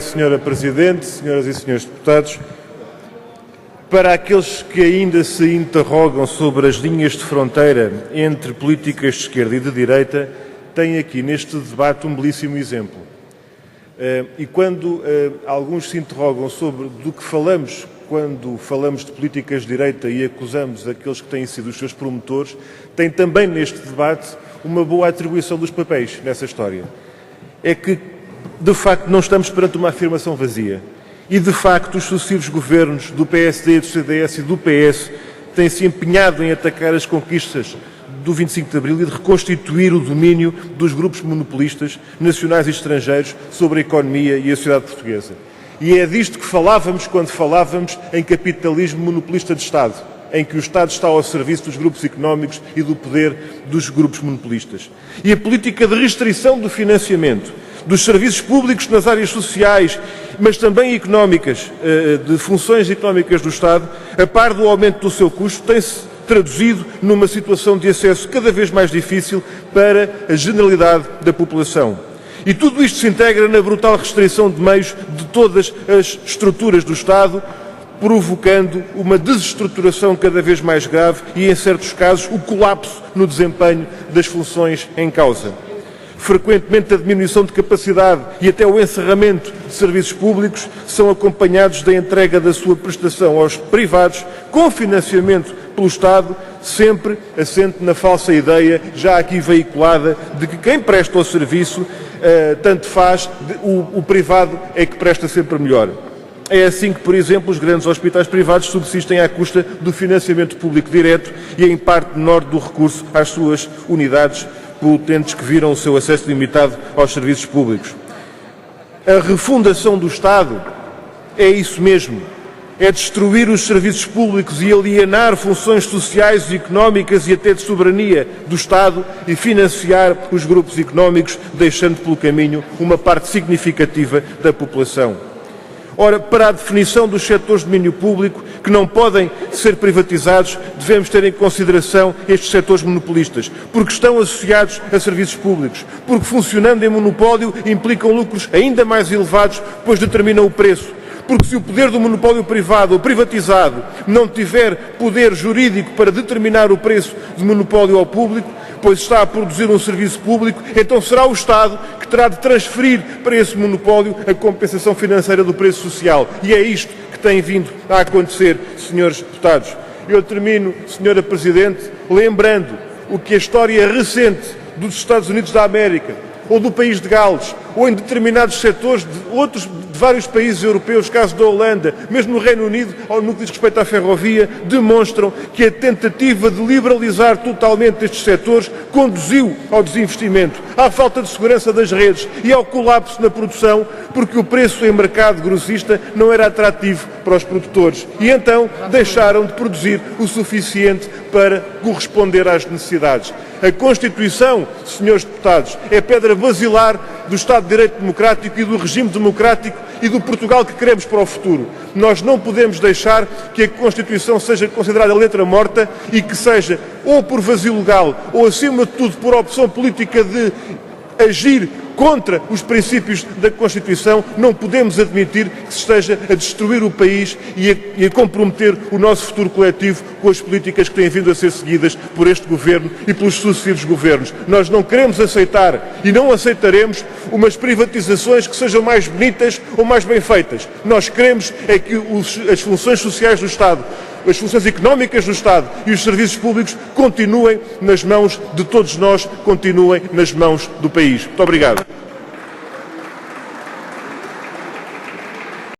Sra. Presidente, senhoras e senhores deputados. Para aqueles que ainda se interrogam sobre as linhas de fronteira entre políticas de esquerda e de direita, tem aqui neste debate um belíssimo exemplo. E quando alguns se interrogam sobre do que falamos quando falamos de políticas de direita e acusamos aqueles que têm sido os seus promotores, tem também neste debate uma boa atribuição dos papéis nessa história. É que, de facto, não estamos perante uma afirmação vazia. E, de facto, os sucessivos governos do PSD, do CDS e do PS têm-se empenhado em atacar as conquistas do 25 de Abril e de reconstituir o domínio dos grupos monopolistas nacionais e estrangeiros sobre a economia e a sociedade portuguesa. E é disto que falávamos quando falávamos em capitalismo monopolista de Estado, em que o Estado está ao serviço dos grupos económicos e do poder dos grupos monopolistas. E a política de restrição do financiamento dos serviços públicos nas áreas sociais, mas também económicas, de funções económicas do Estado, a par do aumento do seu custo, tem-se traduzido numa situação de acesso cada vez mais difícil para a generalidade da população. E tudo isto se integra na brutal restrição de meios de todas as estruturas do Estado, provocando uma desestruturação cada vez mais grave e, em certos casos, o colapso no desempenho das funções em causa. Frequentemente, a diminuição de capacidade e até o encerramento de serviços públicos são acompanhados da entrega da sua prestação aos privados, com financiamento pelo Estado, sempre assente na falsa ideia, já aqui veiculada, de que quem presta o serviço, tanto faz, o privado é que presta sempre melhor. É assim que, por exemplo, os grandes hospitais privados subsistem à custa do financiamento público direto e, em parte menor, do recurso às suas unidades potentes que viram o seu acesso limitado aos serviços públicos. A refundação do Estado é isso mesmo. É destruir os serviços públicos e alienar funções sociais e económicas e até de soberania do Estado e financiar os grupos económicos, deixando pelo caminho uma parte significativa da população. Ora, para a definição dos setores de domínio público que não podem ser privatizados, devemos ter em consideração estes setores monopolistas, porque estão associados a serviços públicos, porque funcionando em monopólio implicam lucros ainda mais elevados, pois determinam o preço. Porque se o poder do monopólio privado ou privatizado não tiver poder jurídico para determinar o preço de monopólio ao público, pois está a produzir um serviço público, então será o Estado que terá de transferir para esse monopólio a compensação financeira do preço social. E é isto que tem vindo a acontecer, senhores deputados. Eu termino, Sra. Presidente, lembrando o que a história recente dos Estados Unidos da América, ou do país de Gales, ou em determinados setores de vários países europeus, caso da Holanda, mesmo no Reino Unido, no que diz respeito à ferrovia, demonstram que a tentativa de liberalizar totalmente estes setores conduziu ao desinvestimento, à falta de segurança das redes e ao colapso na produção, porque o preço em mercado grossista não era atrativo para os produtores. E então deixaram de produzir o suficiente para corresponder às necessidades. A Constituição, senhores deputados, é pedra basilar do Estado de Direito Democrático e do regime democrático e do Portugal que queremos para o futuro. Nós não podemos deixar que a Constituição seja considerada letra morta e que seja, ou por vazio legal, ou acima de tudo por opção política de agir contra os princípios da Constituição. Não podemos admitir que se esteja a destruir o país e a comprometer o nosso futuro coletivo com as políticas que têm vindo a ser seguidas por este Governo e pelos sucessivos governos. Nós não queremos aceitar e não aceitaremos umas privatizações que sejam mais bonitas ou mais bem feitas. Nós queremos é que as funções sociais do Estado, as funções económicas do Estado e os serviços públicos continuem nas mãos de todos nós, continuem nas mãos do país. Muito obrigado.